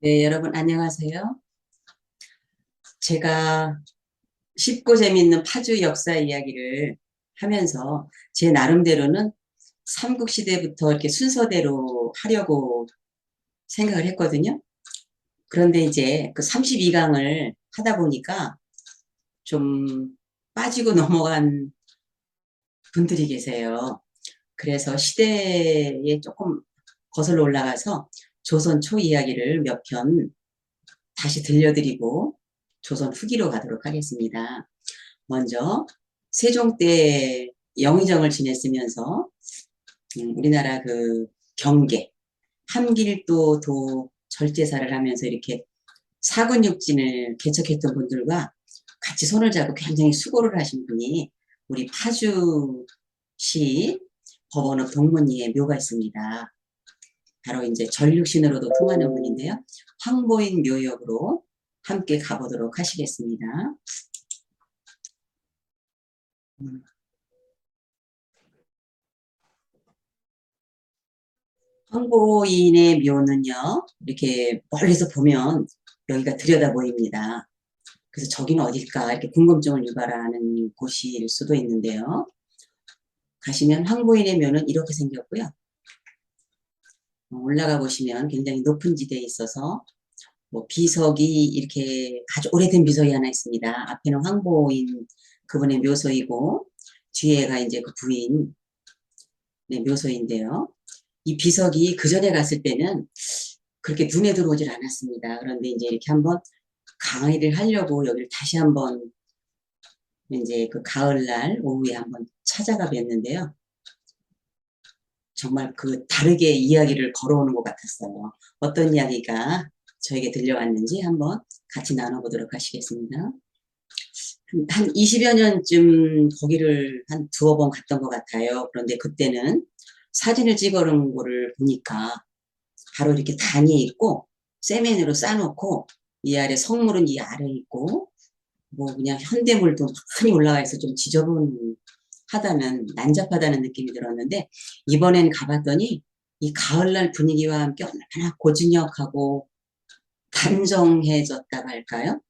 네, 여러분 안녕하세요. 제가 쉽고 재미있는 파주 역사 이야기를 하면서 제 나름대로는 삼국시대부터 이렇게 순서대로 하려고 생각을 했거든요. 그런데 이제 그 32강을 하다 보니까 좀 빠지고 넘어간 분들이 계세요. 그래서 시대에 조금 거슬러 올라가서 조선 초 이야기를 몇 편 다시 들려드리고 조선 후기로 가도록 하겠습니다. 먼저 세종 때 영의정을 지냈으면서 우리나라 그 경계, 함길도 도 절제사를 하면서 이렇게 사근육진을 개척했던 분들과 같이 손을 잡고 굉장히 수고를 하신 분이 우리 파주시 법원읍 동문리에 묘가 있습니다. 바로 이제 전륙신으로도 통하는 분인데요. 황보인 묘역으로 함께 가보도록 하시겠습니다. 음, 황보인의 묘는요, 이렇게 멀리서 보면 여기가 들여다 보입니다. 그래서 저기는 어딜까 이렇게 궁금증을 유발하는 곳일 수도 있는데요. 가시면 황보인의 묘는 이렇게 생겼고요. 올라가 보시면 굉장히 높은 지대에 있어서 뭐 비석이 이렇게 아주 오래된 비석이 하나 있습니다. 앞에는 황보인 그분의 묘소이고 뒤에가 이제 그 부인 네, 묘소인데요. 이 비석이 그 전에 갔을 때는 그렇게 눈에 들어오질 않았습니다. 그런데 이제 이렇게 한번 강의를 하려고 여기를 다시 한번 이제 그 가을날 오후에 한번 찾아가 뵀는데요. 정말 그 다르게 이야기를 걸어오는 것 같았어요. 어떤 이야기가 저에게 들려왔는지 한번 같이 나눠보도록 하시겠습니다. 한 20여 년쯤 거기를 한 두어 번 갔던 것 같아요. 그런데 그때는 사진을 찍어놓은 거를 보니까 바로 이렇게 단이 있고 세면으로 싸놓고 이 아래 성물은 이 아래 있고 뭐 그냥 현대물도 많이 올라가 있어 좀 지저분하다는 난잡하다는 느낌이 들었는데 이번엔 가봤더니 이 가을날 분위기와 함께 얼마나 고즈넉하고 단정해졌다고 할까요?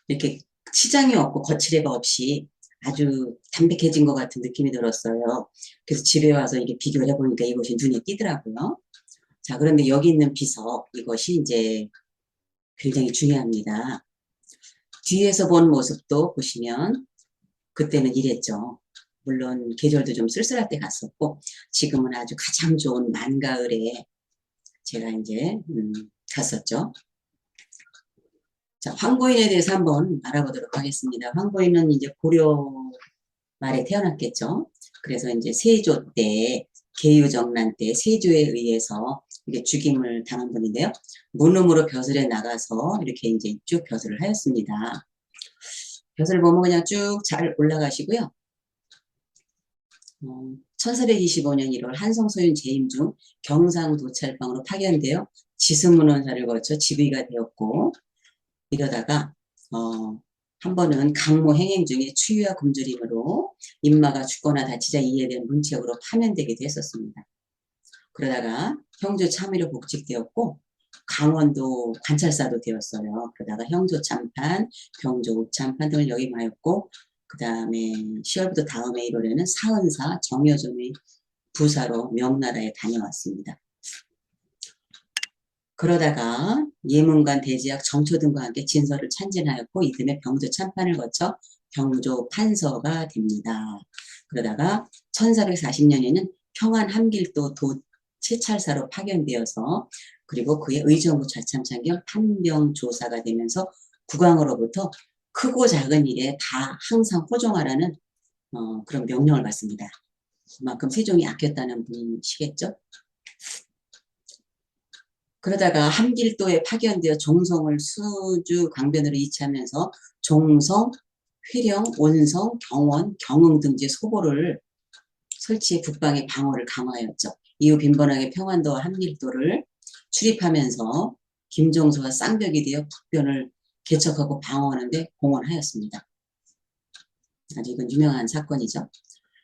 이렇게 치장이 없고 거칠애가 없이 아주 담백해진 것 같은 느낌이 들었어요. 그래서 집에 와서 이게 비교를 해보니까 이것이 눈에 띄더라고요. 자, 그런데 여기 있는 비석, 이것이 이제 굉장히 중요합니다. 뒤에서 본 모습도 보시면 그때는 이랬죠. 물론 계절도 좀 쓸쓸할 때 갔었고 지금은 아주 가장 좋은 만가을에 제가 이제 갔었죠. 자, 황보인에 대해서 한번 알아보도록 하겠습니다. 황보인은 이제 고려 말에 태어났겠죠. 그래서 이제 세조 때 계유정난 때 세조에 의해서 이게 죽임을 당한 분인데요. 문음으로 벼슬에 나가서 이렇게 이제 쭉 벼슬을 하였습니다. 벼슬 보면 그냥 쭉 잘 올라가시고요. 1425년 1월 한성소윤 재임 중 경상도찰방으로 파견되어 지승문원사를 거쳐 지휘가 되었고 이러다가 한 번은 강모 행행 중에 추위와 굶주림으로 인마가 죽거나 다치자 이에 대한 문책으로 파면되기도 했었습니다. 그러다가 형조 참의로 복직되었고 강원도 관찰사도 되었어요. 그러다가 형조 참판, 경조 옥참판 등을 역임하였고 그 다음에 10월부터 다음해 1월에는 사은사 정여점의 부사로 명나라에 다녀왔습니다. 그러다가 예문관 대지학 정초 등과 함께 진서를 참진하였고 이듬해 병조 참판을 거쳐 병조 판서가 됩니다. 그러다가 1440년에는 평안 함길도 도채찰사로 파견되어서 그리고 그의 의정부 좌참찬 겸 판병조사가 되면서 국왕으로부터 크고 작은 일에 다 항상 호종하라는 그런 명령을 받습니다. 그만큼 세종이 아꼈다는 분이시겠죠. 그러다가 함길도에 파견되어 종성을 수주 강변으로 이치하면서 종성, 회령, 온성, 경원, 경흥 등지 소보를 설치해 북방의 방어를 강화하였죠. 이후 빈번하게 평안도와 함길도를 출입하면서 김종서와 쌍벽이 되어 북변을 개척하고 방어하는데 공헌하였습니다. 아주 이건 유명한 사건이죠.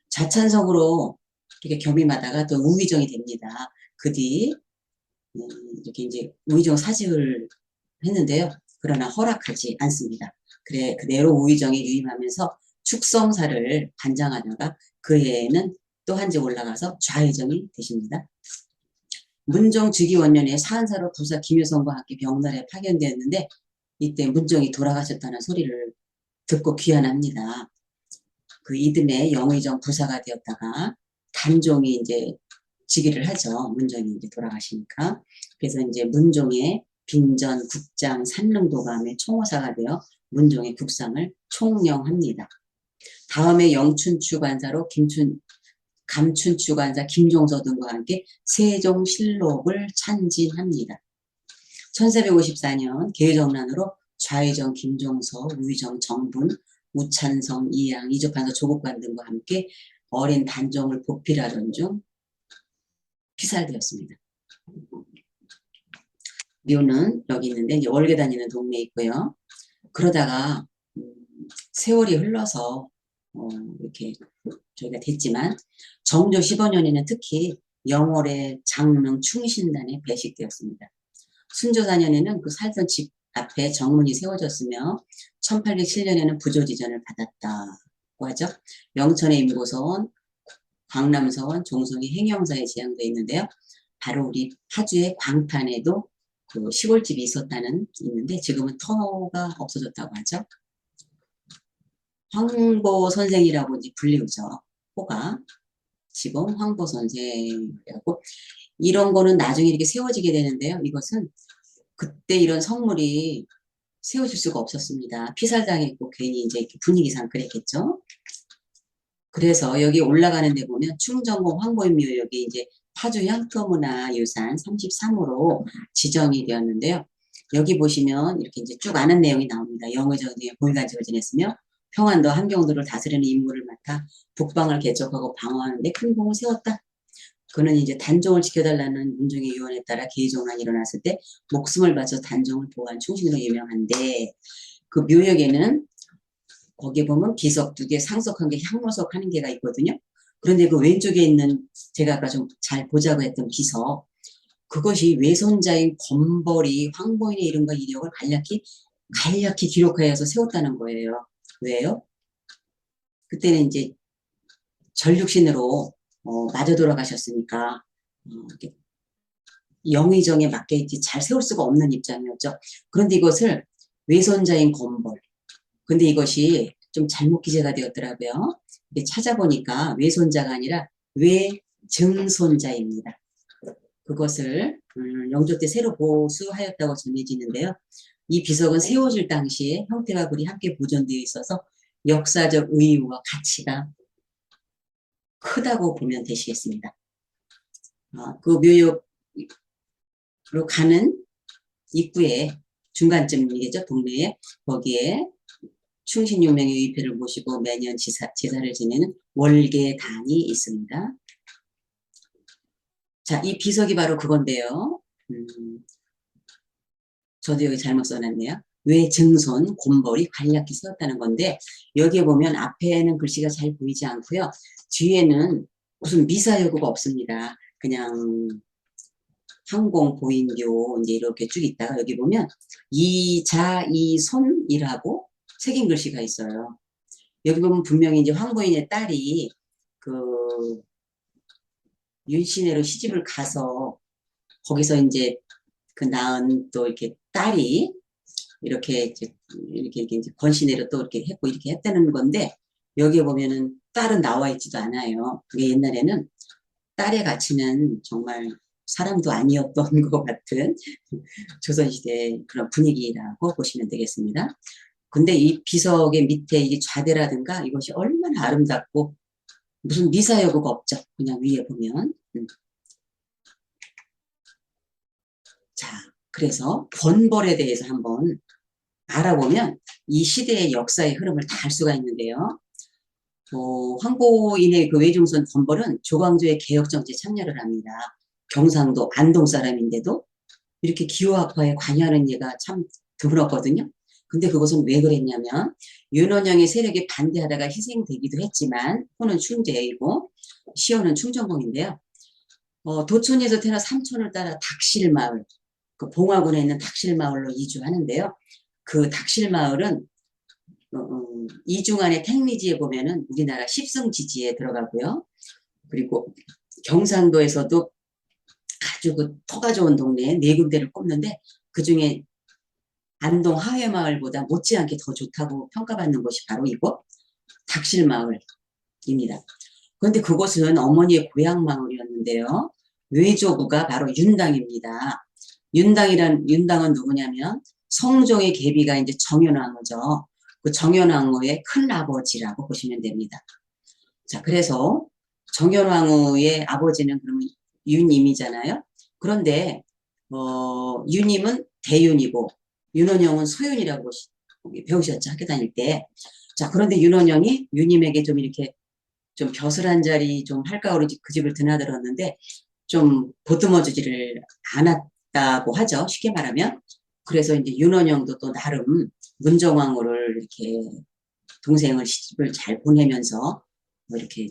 자찬성으로 이렇게 겸임하다가 또 우의정이 됩니다. 그 뒤 이렇게 이제 우의정 사직을 했는데요. 그러나 허락하지 않습니다. 그래, 그대로 우의정에 유임하면서 축성사를 관장하다가 그 해에는 또 한 지 올라가서 좌의정이 되십니다. 문종 즉위원년에 사한사로 부사 김효성과 함께 병날에 파견되었는데 이때 문종이 돌아가셨다는 소리를 듣고 귀환합니다. 그 이듬해 영의정 부사가 되었다가 단종이 이제 즉위를 하죠. 문종이 이제 돌아가시니까. 그래서 이제 문종의 빙전, 국장, 산릉도감의 총호사가 되어 문종의 국상을 총령합니다. 다음에 영춘추관사로 감춘추관사 김종서 등과 함께 세종실록을 찬진합니다. 1454년 계정난으로 좌의정 김종서, 우의정 정분, 우찬성, 이양, 이조판서 조국관 등과 함께 어린 단종을 보필하던 중 피살되었습니다. 묘는 여기 있는데 이제 월계 다니는 동네에 있고요. 그러다가 세월이 흘러서 이렇게 저희가 됐지만 정조 15년에는 특히 영월의 장릉 충신단에 배식되었습니다. 순조 4년에는 그 살던 집 앞에 정문이 세워졌으며 1807년에는 부조지전을 받았다고 하죠. 영천의 임고서원, 광남서원, 종성이 행영사에 지향되어 있는데요. 바로 우리 파주의 광탄에도 그 시골집이 있는데 지금은 터가 없어졌다고 하죠. 황보 선생이라고 이제 불리우죠. 호가 지금 황보 선생이라고 이런 거는 나중에 이렇게 세워지게 되는데요. 이것은 그때 이런 성물이 세워질 수가 없었습니다. 피살당했고 괜히 이제 분위기상 그랬겠죠. 그래서 여기 올라가는 데 보면 충정공 황보인묘 여기 이제 파주 향토문화유산 33호로 지정이 되었는데요. 여기 보시면 이렇게 이제 쭉 아는 내용이 나옵니다. 영의정에 고위간직을 지냈으며 평안도 함경도를 다스리는 임무를 맡아 북방을 개척하고 방어하는데 큰 공을 세웠다. 그는 이제 단종을 지켜달라는 문종의 유언에 따라 계종난이 일어났을 때 목숨을 바쳐 단종을 보호한 충신으로 유명한데 그 묘역에는 거기에 보면 비석 2개, 상석 1개, 향로석 1개가 있거든요. 그런데 그 왼쪽에 있는 제가 아까 좀 잘 보자고 했던 비석 그것이 외손자인 건벌이 황보인의 이름과 이력을 간략히 기록하여서 세웠다는 거예요. 왜요? 그때는 이제 전륙신으로 맞아 돌아가셨으니까 영의정에 맞게 잘 세울 수가 없는 입장이었죠. 그런데 이것을 외손자인 건벌 근데 이것이 좀 잘못 기재가 되었더라고요. 찾아보니까 외손자가 아니라 외증손자입니다. 그것을 영조 때 새로 보수하였다고 전해지는데요. 이 비석은 세워질 당시에 형태와 글이 함께 보존되어 있어서 역사적 의의와 가치가 크다고 보면 되시겠습니다. 그 묘역으로 가는 입구에 중간쯤이겠죠. 동네에 거기에 충신용명의 의패를 모시고 매년 제사를 지내는 월계단이 있습니다. 자, 이 비석이 바로 그건데요. 저도 여기 잘못 써놨네요. 외증손, 곰벌이 간략히 세웠다는 건데 여기에 보면 앞에는 글씨가 잘 보이지 않고요. 뒤에는 무슨 미사여구가 없습니다. 그냥 항공, 보인교 이제 이렇게 쭉 있다가 여기 보면 이자이손이라고 새긴 글씨가 있어요. 여기 보면 분명히 이제 황보인의 딸이 그 윤시내로 시집을 가서 거기서 이제 그 낳은 또 이렇게 딸이 이렇게 이제 권시내로 또 이렇게 했고 이렇게 했다는 건데 여기에 보면은 딸은 나와 있지도 않아요. 그게 옛날에는 딸의 가치는 정말 사람도 아니었던 것 같은 조선시대 그런 분위기라고 보시면 되겠습니다. 근데 이 비석의 밑에 이 좌대라든가 이것이 얼마나 아름답고 무슨 미사여구가 없죠. 그냥 위에 보면. 자, 그래서 권벌에 대해서 한번 알아보면 이 시대의 역사의 흐름을 다 알 수가 있는데요. 황보인의 그 외중손 권벌은 조광조의 개혁정치에 참여를 합니다. 경상도 안동 사람인데도 이렇게 기후학파에 관여하는 예가 참 드물었거든요. 근데 그것은 왜 그랬냐면 윤원영의 세력에 반대하다가 희생되기도 했지만 호는 충제이고 시호는 충정공인데요. 도촌에서 태어나 삼촌을 따라 닥실마을, 그 봉화군에 있는 닥실마을로 이주하는데요. 그 닥실마을은 이중안의 택리지에 보면은 우리나라 십성지지에 들어가고요. 그리고 경상도에서도 아주 그 터가 좋은 동네에 네 군데를 꼽는데 그 중에 안동 하회마을보다 못지않게 더 좋다고 평가받는 곳이 바로 이곳 닥실마을입니다. 그런데 그곳은 어머니의 고향 마을이었는데요. 외조부가 바로 윤당입니다. 윤당은 누구냐면 성종의 계비가 이제 정현왕후죠. 그 정현왕후의 큰 아버지라고 보시면 됩니다. 자, 그래서 정현왕후의 아버지는 그러면 윤임이잖아요. 그런데 윤임은 대윤이고 윤원영은 소윤이라고 배우셨죠, 학교 다닐 때. 자, 그런데 윤원영이 윤임에게 좀 이렇게 좀 벼슬한 자리 좀 할까 그러지 그 집을 드나들었는데 좀 보듬어주지를 않았다고 하죠. 쉽게 말하면. 그래서 이제 윤원영도 또 나름 문정왕후를 이렇게 동생을 시집을 잘 보내면서 뭐 이렇게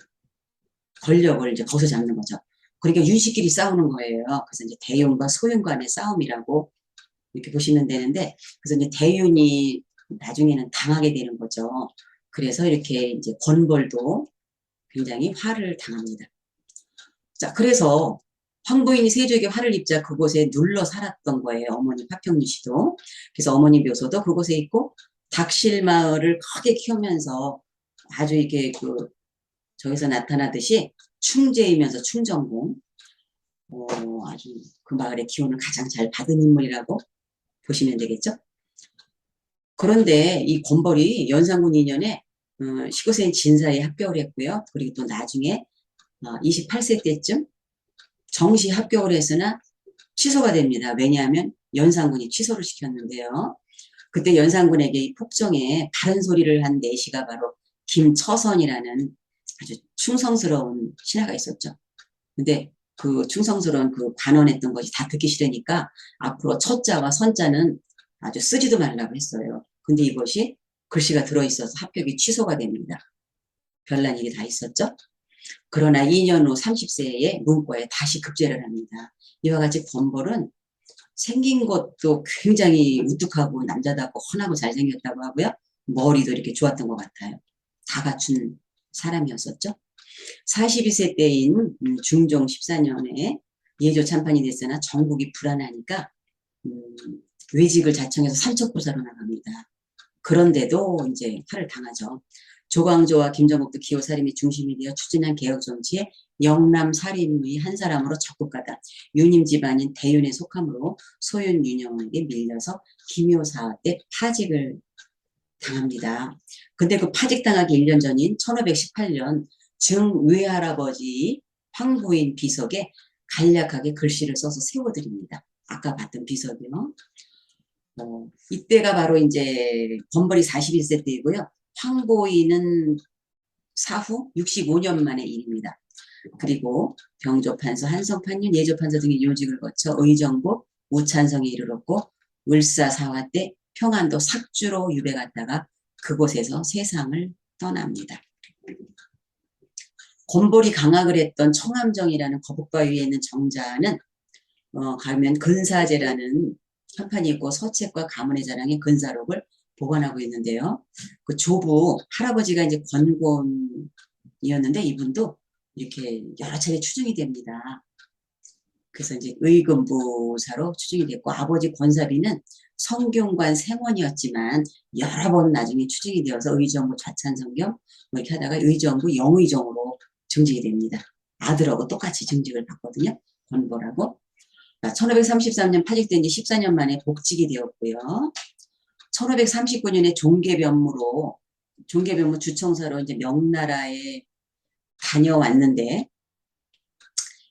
권력을 이제 거서 잡는 거죠. 그러니까 윤씨끼리 싸우는 거예요. 그래서 이제 대윤과 소윤 간의 싸움이라고 이렇게 보시면 되는데, 그래서 이제 대윤이 나중에는 당하게 되는 거죠. 그래서 이렇게 이제 권벌도 굉장히 화를 당합니다. 자, 그래서 황보인이 세조에게 화를 입자 그곳에 눌러 살았던 거예요. 어머니 파평리 씨도. 그래서 어머니 묘소도 그곳에 있고 닥실마을을 크게 키우면서 아주 이게 그 저기서 나타나듯이 충제이면서 충정공 아주 그 마을의 기운을 가장 잘 받은 인물이라고 보시면 되겠죠. 그런데 이 권벌이 연산군 2년에 19세인 진사에 합격을 했고요. 그리고 또 나중에 28세 때쯤 정시 합격을 했으나 취소가 됩니다. 왜냐하면 연산군이 취소를 시켰는데요. 그때 연산군에게 이 폭정에 바른 소리를 한 내시가 바로 김처선이라는 아주 충성스러운 신하가 있었죠. 근데 그 충성스러운 그 반언했던 것이 다 듣기 싫으니까 앞으로 처자와 선자는 아주 쓰지도 말라고 했어요. 근데 이것이 글씨가 들어있어서 합격이 취소가 됩니다. 별난 일이 다 있었죠. 그러나 2년 후 30세에 문과에 다시 급제를 합니다. 이와 같이 권벌은 생긴 것도 굉장히 우뚝하고 남자답고 훤하고 잘생겼다고 하고요. 머리도 이렇게 좋았던 것 같아요. 다 갖춘 사람이었었죠. 42세 때인 중종 14년에 예조 참판이 됐으나 전국이 불안하니까 외직을 자청해서 삼척부사로 나갑니다. 그런데도 이제 화를 당하죠. 조광조와 김정국도 기호살림이 중심이 되어 추진한 개혁정치에 영남살인의 한 사람으로 적극가다. 윤임 집안인 대윤에 속함으로 소윤 윤영에게 밀려서 김효사 때 파직을 당합니다. 근데 그 파직당하기 1년 전인 1518년 증외할아버지 황보인 비석에 간략하게 글씨를 써서 세워드립니다. 아까 봤던 비석이요. 이때가 바로 이제 권벌이 41세 때이고요. 황보인은 사후 65년 만의 일입니다. 그리고 병조판서, 한성판윤, 예조판서 등의 요직을 거쳐 의정부, 우찬성에 이르렀고 을사사화 때 평안도 삭주로 유배 갔다가 그곳에서 세상을 떠납니다. 권벌이 강학을 했던 청암정이라는 거북바위에 있는 정자는 가면 근사제라는 현판이 있고 서책과 가문의 자랑의 근사록을 보관하고 있는데요. 그 조부 할아버지가 이제 권곤이었는데 이분도 이렇게 여러 차례 추증이 됩니다. 그래서 이제 의금부사로 추증이 됐고 아버지 권사비는 성균관 생원이었지만 여러 번 나중에 추증이 되어서 의정부 좌찬성경 뭐 이렇게 하다가 의정부 영의정으로 증직이 됩니다. 아들하고 똑같이 증직을 받거든요. 권보라고. 1533년 파직된 지 14년 만에 복직이 되었고요. 1539년에 종계변무 주청사로 이제 명나라에 다녀왔는데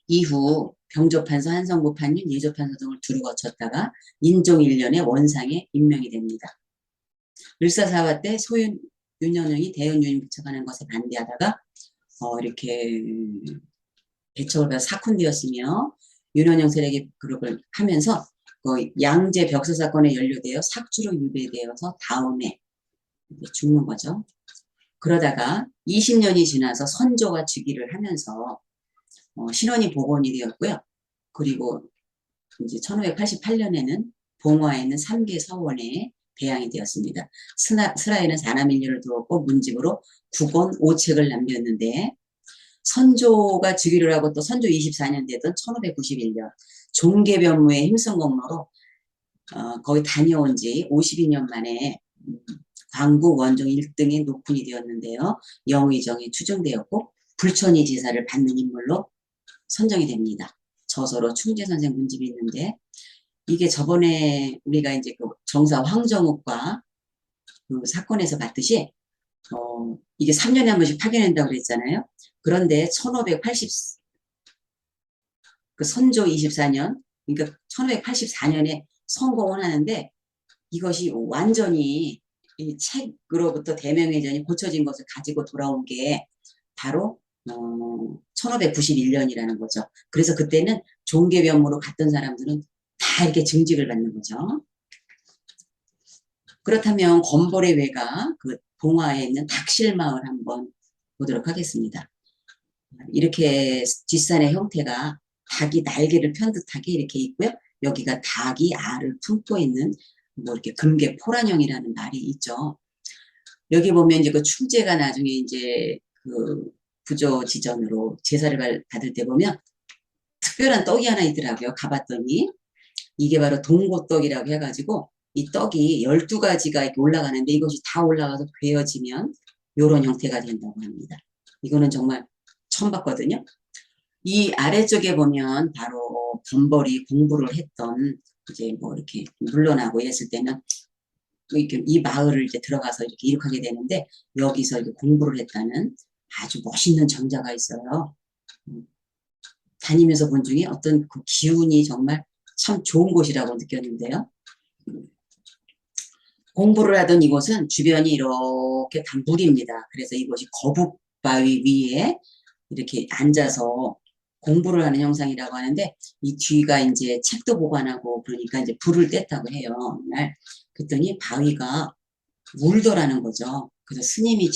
이후 병조판서, 한성부판윤, 예조판서 등을 두루 거쳤다가 인종 1년에 원상에 임명이 됩니다. 을사사화 때 소윤 윤현영이 대연 유인 부척하는 것에 반대하다가 이렇게 배척을 받아 사쿤되었으며 윤원영 세력의 그룹을 하면서 양제 벽서 사건에 연루되어 삭주로 유배되어서 다음에 죽는 거죠. 그러다가 20년이 지나서 선조가 즉위를 하면서 신원이 복원이 되었고요. 그리고 이제 1588년에는 봉화에 있는 삼계 서원에 배양이 되었습니다. 스라에는 사남일녀를 두었고 문집으로 국원 5책을 남겼는데 선조가 즉위를 하고 또 선조 24년 되던 1591년 종계변무에 힘쓴 공로로 거기 다녀온 지 52년 만에 광국 원종 1등의 노군이 되었는데요. 영의정이 추정되었고 불천이 지사를 받는 인물로 선정이 됩니다. 저서로 충제선생 문집이 있는데 이게 저번에 우리가 이제 그 정사 황정욱과 그 사건에서 봤듯이 이게 3년에 한 번씩 파견한다고 그랬잖아요. 그런데 1580 그 선조 24년 그러니까 1584년에 성공을 하는데 이것이 완전히 이 책으로부터 대명회전이 고쳐진 것을 가지고 돌아온 게 바로 1591년이라는 거죠. 그래서 그때는 종계변무로 갔던 사람들은 다 이렇게 증직을 받는 거죠. 그렇다면 건벌의 외가 그 봉화에 있는 닥실마을 한번 보도록 하겠습니다. 이렇게 뒷산의 형태가 닭이 날개를 편 듯하게 이렇게 있고요. 여기가 닭이 알을 품고 있는 뭐 이렇게 금계 포란형이라는 말이 있죠. 여기 보면 이제 그 충제가 나중에 이제 그 부조지전으로 제사를 받을 때 보면 특별한 떡이 하나 있더라고요. 가봤더니 이게 바로 동고떡이라고 해가지고 이 떡이 12가지가 이렇게 올라가는데 이것이 다 올라가서 베어지면 이런 형태가 된다고 합니다. 이거는 정말 처음 봤거든요. 이 아래쪽에 보면 바로 건벌이 공부를 했던 이제 뭐 이렇게 물러나고 했을 때는 이렇게 이 마을을 이제 들어가서 이렇게 이륙하게 되는데 여기서 이렇게 공부를 했다는 아주 멋있는 정자가 있어요. 다니면서 본 중에 어떤 그 기운이 정말 참 좋은 곳이라고 느꼈는데요. 공부를 하던 이곳은 주변이 이렇게 다 물입니다. 그래서 이곳이 거북바위 위에 이렇게 앉아서 공부를 하는 형상이라고 하는데 이 뒤가 이제 책도 보관하고 그러니까 이제 불을 뗐다고 해요. 날 그랬더니 바위가 울더라는 거죠. 그래서 스님이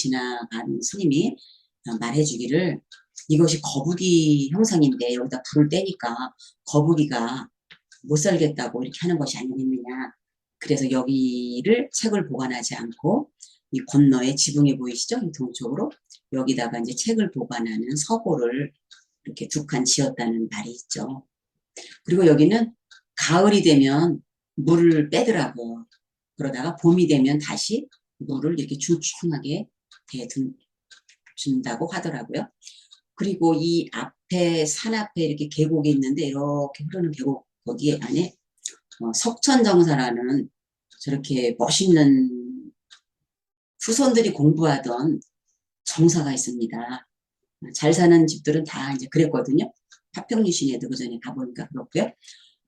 말해주기를 이것이 거북이 형상인데 여기다 불을 떼니까 거북이가 못 살겠다고 이렇게 하는 것이 아니겠느냐. 그래서 여기를 책을 보관하지 않고 이 건너에 지붕이 보이시죠? 이 동쪽으로 여기다가 이제 책을 보관하는 서고를 이렇게 두 칸 지었다는 말이 있죠. 그리고 여기는 가을이 되면 물을 빼더라고요. 그러다가 봄이 되면 다시 물을 이렇게 충충하게 대준다고 하더라고요. 그리고 이 앞에 산 앞에 이렇게 계곡이 있는데 이렇게 흐르는 계곡 거기 안에 석천정사라는 저렇게 멋있는 후손들이 공부하던 정사가 있습니다. 잘 사는 집들은 다 이제 그랬거든요. 파평유신에도 그 전에 가보니까 그렇고요.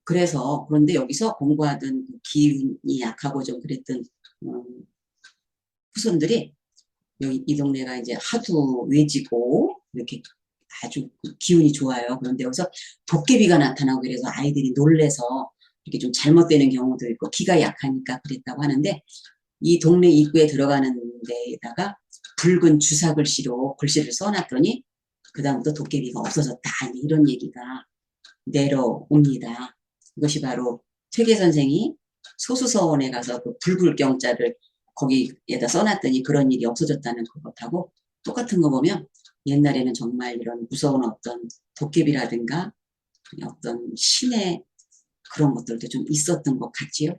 그래서 그런데 여기서 공부하던 그 기운이 약하고 좀 그랬던 후손들이 여기 이 동네가 이제 하도 외지고 이렇게 아주 기운이 좋아요. 그런데 여기서 도깨비가 나타나고 그래서 아이들이 놀래서 이렇게 좀 잘못되는 경우도 있고 기가 약하니까 그랬다고 하는데 이 동네 입구에 들어가는 데에다가 붉은 주사 글씨로 글씨를 써놨더니 그다음부터 도깨비가 없어졌다 이런 얘기가 내려옵니다. 이것이 바로 퇴계 선생이 소수서원에 가서 그 불굴경자를 거기에다 써놨더니 그런 일이 없어졌다는 것하고 똑같은 거 보면 옛날에는 정말 이런 무서운 어떤 도깨비라든가 어떤 신의 그런 것들도 좀 있었던 것 같지요.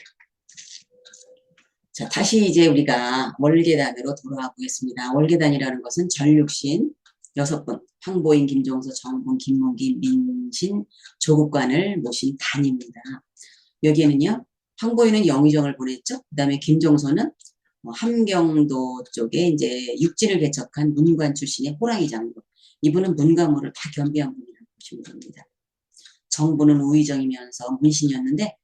자, 다시 이제 우리가 월계단으로 돌아와 보겠습니다. 월계단이라는 것은 전육신 6분, 황보인, 김종서, 정분, 김문기, 민신, 조국관을 모신 단입니다. 여기에는요, 황보인은 영의정을 보냈죠. 그 다음에 김종서는 함경도 쪽에 이제 육지를 개척한 문관 출신의 호랑이 장군. 이분은 문가무를 다 겸비한 분이라고 보시면 됩니다. 정부는 우의정이면서 문신이었는데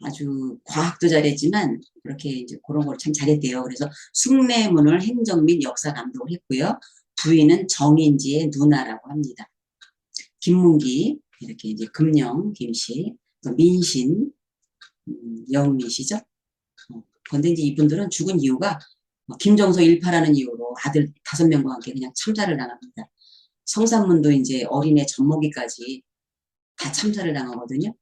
아주 과학도 잘했지만 그렇게 이제 그런 걸 참 잘했대요. 그래서 숭례문을 행정 및 역사 감독을 했고요. 부인은 정인지의 누나라고 합니다. 김문기 이렇게 이제 금령 김씨, 또 민신 영미시죠. 그런데 이제 이분들은 죽은 이유가 김정서 일파라는 이유로 아들 5명과 함께 그냥 참사를 당합니다. 성산문도 이제 어린애 젖먹이까지 다 참사를 당하거든요.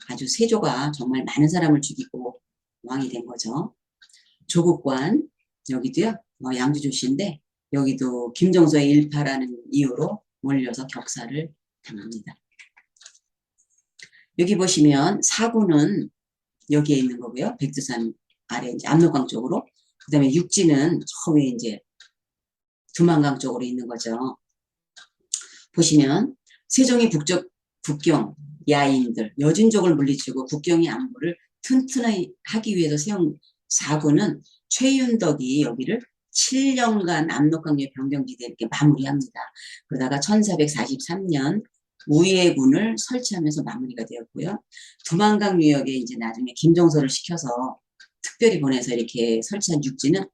아주 세조가 정말 많은 사람을 죽이고 왕이 된 거죠. 조국관 여기도요. 양주조씨인데 여기도 김정서의 일파라는 이유로 몰려서 격사를 당합니다. 여기 보시면 사구는 여기에 있는 거고요. 백두산 아래 이제 압록강 쪽으로. 그 다음에 육지는 저 위에 이제 두만강 쪽으로 있는 거죠. 보시면 세종이 북쪽 국경 야인들 여진족을 물리치고 국경의 안보를 튼튼하게 하기 위해서 세운 사구는 최윤덕이 여기를 7년간 압록강역 병경지대 이렇게 마무리합니다. 그러다가 1443년 우예군을 설치하면서 마무리가 되었고요. 두만강 유역에 이제 나중에 김종서를 시켜서 특별히 보내서 이렇게 설치한 육지는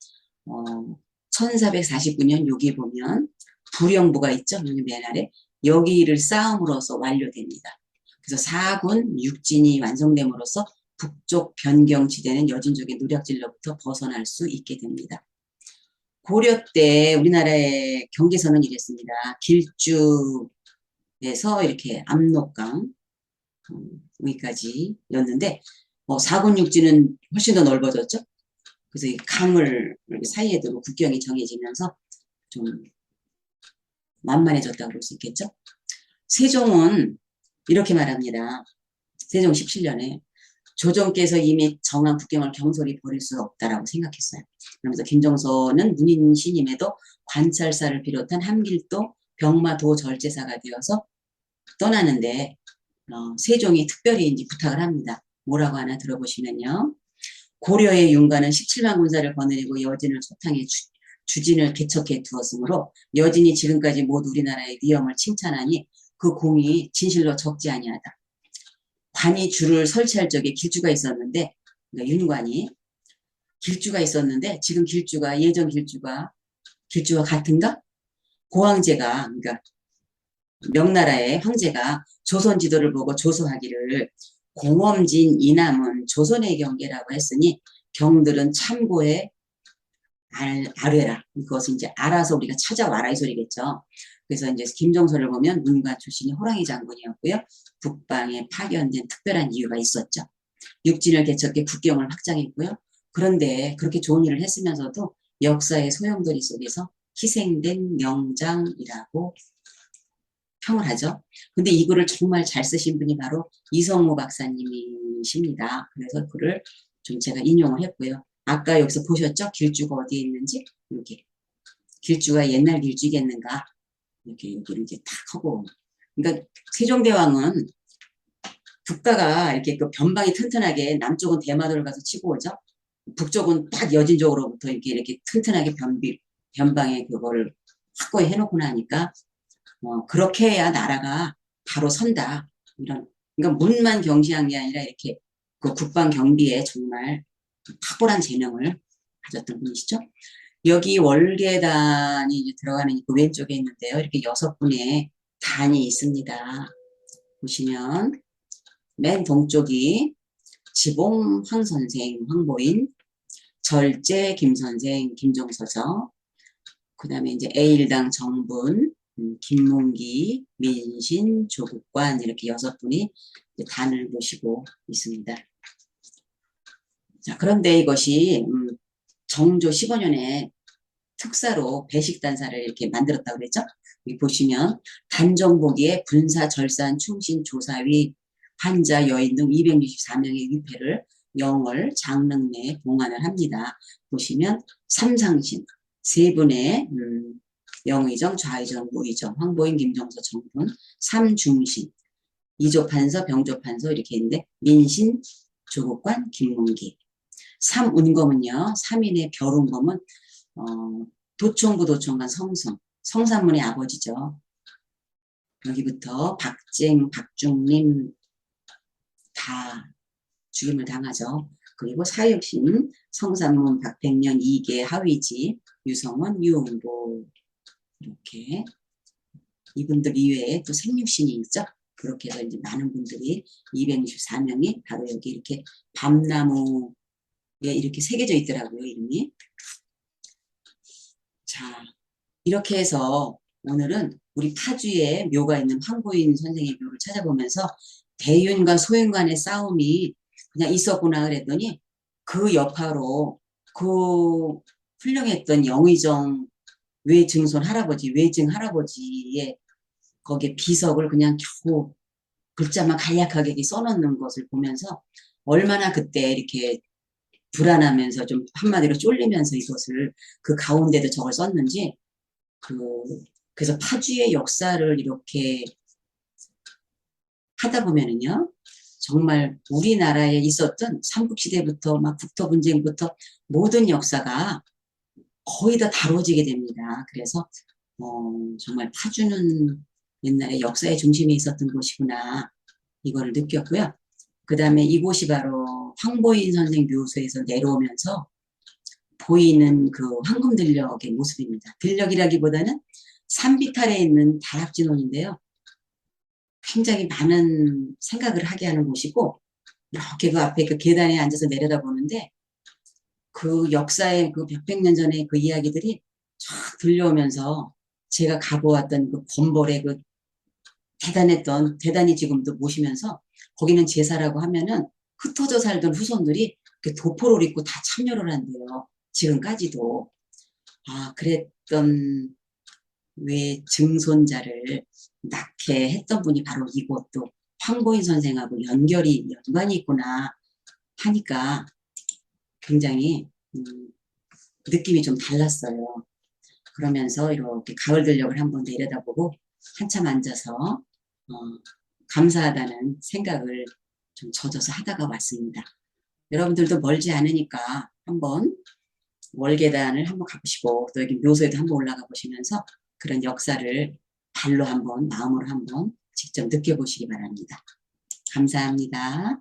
1449년 여기 보면 부령부가 있죠. 맨 아래 여기를 쌓음으로써 완료됩니다. 그래서 사군 육진이 완성됨으로써 북쪽 변경지대는 여진족의 노략질로부터 벗어날 수 있게 됩니다. 고려 때 우리나라의 경계선은 이랬습니다. 길주에서 이렇게 압록강 여기까지였는데 사군 육지는 훨씬 더 넓어졌죠. 그래서 이 강을 사이에 두고 국경이 정해지면서 좀 만만해졌다고 볼 수 있겠죠. 세종은 이렇게 말합니다. 세종 17년에 조정께서 이미 정한 국경을 경솔히 버릴 수 없다라고 생각했어요. 그러면서 김종서는 문인 신임에도 관찰사를 비롯한 함길도 병마도 절제사가 되어서 떠나는데 세종이 특별히 이제 부탁을 합니다. 뭐라고 하나 들어보시면요. 고려의 윤가는 17만 군사를 거느리고 여진을 소탕해 주진을 개척해 두었으므로 여진이 지금까지 모두 우리나라의 위엄을 칭찬하니 그 공이 진실로 적지 아니하다. 관이 줄을 설치할 적에 길주가 있었는데 그러니까 윤관이 길주가 있었는데 지금 길주가 예전 길주가 같은가? 고황제가 그러니까 명나라의 황제가 조선 지도를 보고 조서하기를 공엄진 이남은 조선의 경계라고 했으니 경들은 참고해 알아라. 그것은 이제 알아서 우리가 찾아와라 이 소리겠죠. 그래서 이제 김종서를 보면 문관 출신이 호랑이 장군이었고요. 북방에 파견된 특별한 이유가 있었죠. 육진을 개척해 국경을 확장했고요. 그런데 그렇게 좋은 일을 했으면서도 역사의 소용돌이 속에서 희생된 명장이라고 평을 하죠. 근데 이 글을 정말 잘 쓰신 분이 바로 이성무 박사님이십니다. 그래서 글을 좀 제가 인용을 했고요. 아까 여기서 보셨죠? 길주가 어디에 있는지? 여기. 길주가 옛날 길주겠는가? 이렇게 여기를 이제 탁 하고. 그러니까 세종대왕은 국가가 이렇게 그 변방이 튼튼하게 남쪽은 대마도를 가서 치고 오죠. 북쪽은 딱 여진족으로부터 이렇게 튼튼하게 변방에 그거를 확고히 해놓고 나니까 그렇게 해야 나라가 바로 선다. 이런 그러니까 문만 경시한 게 아니라 이렇게 그 국방 경비에 정말 탁월한 재능을 가졌던 분이시죠. 여기 월계단이 이제 들어가는 그 왼쪽에 있는데요. 이렇게 6분의 단이 있습니다. 보시면 맨 동쪽이 지봉 황선생 황보인, 절제 김선생 김종서죠. 그 다음에 이제 A일당 정분, 김문기, 민신, 조국관 이렇게 6분이 단을 보시고 있습니다. 자, 그런데 이것이 정조 15년에 특사로 배식단사를 이렇게 만들었다고 그랬죠. 여기 보시면 단정보기에 분사, 절산, 충신, 조사위, 환자, 여인 등 264명의 위패를 영월, 장릉 내에 봉안을 합니다. 보시면 삼상신, 세 분의 영의정, 좌의정, 우의정, 황보인, 김종서, 정분, 삼중신, 이조판서, 병조판서 이렇게 있는데 민신, 조국관, 김문기. 삼운검은요. 3인의 별운검은 도총부 도총관 성승, 성산문의 아버지죠. 여기부터 박쟁, 박중림 다 죽임을 당하죠. 그리고 사육신, 성산문, 박백년, 이계, 하위지, 유성원, 유흥보 이렇게 이분들 이외에 또 생육신이 있죠. 그렇게 해서 이제 많은 분들이 264명이 바로 여기 이렇게 밤나무에 이렇게 새겨져 있더라고요, 이름이. 자, 이렇게 해서 오늘은 우리 파주에 묘가 있는 황보인 선생의 묘를 찾아보면서 대윤과 소윤 간의 싸움이 그냥 있었구나 그랬더니 그 여파로 그 훌륭했던 영의정 외증손 할아버지, 외증 할아버지의 거기에 비석을 그냥 겨우 글자만 간략하게 써놓는 것을 보면서 얼마나 그때 이렇게 불안하면서 좀 한마디로 쫄리면서 이것을 그 가운데도 저걸 썼는지 그 그래서 파주의 역사를 이렇게 하다 보면은요 정말 우리나라에 있었던 삼국시대부터 막 국토분쟁부터 모든 역사가 거의 다 다뤄지게 됩니다. 그래서 정말 파주는 옛날에 역사의 중심에 있었던 곳이구나 이거를 느꼈고요. 그 다음에 이곳이 바로 황보인 선생 묘소에서 내려오면서 보이는 그 황금들녘의 모습입니다. 들녘이라기보다는 산비탈에 있는 다락진원인데요. 굉장히 많은 생각을 하게 하는 곳이고 이렇게 그 앞에 그 계단에 앉아서 내려다보는데 그 역사의 그 몇백 년 전의 그 이야기들이 쫙 들려오면서 제가 가보았던 그 검벌의 그 대단히 지금도 모시면서 거기는 제사라고 하면은 흩어져 살던 후손들이 도포를 입고 다 참여를 한대요. 지금까지도. 아, 그랬던 왜 증손자를 낳게 했던 분이 바로 이곳도 황보인 선생하고 연관이 있구나 하니까 굉장히 느낌이 좀 달랐어요. 그러면서 이렇게 가을 들녘을 한번 내려다보고 한참 앉아서 감사하다는 생각을 좀 젖어서 하다가 왔습니다. 여러분들도 멀지 않으니까 한번 월계단을 한번 가보시고 또 여기 묘소에도 한번 올라가 보시면서 그런 역사를 발로 한번 마음으로 한번 직접 느껴보시기 바랍니다. 감사합니다.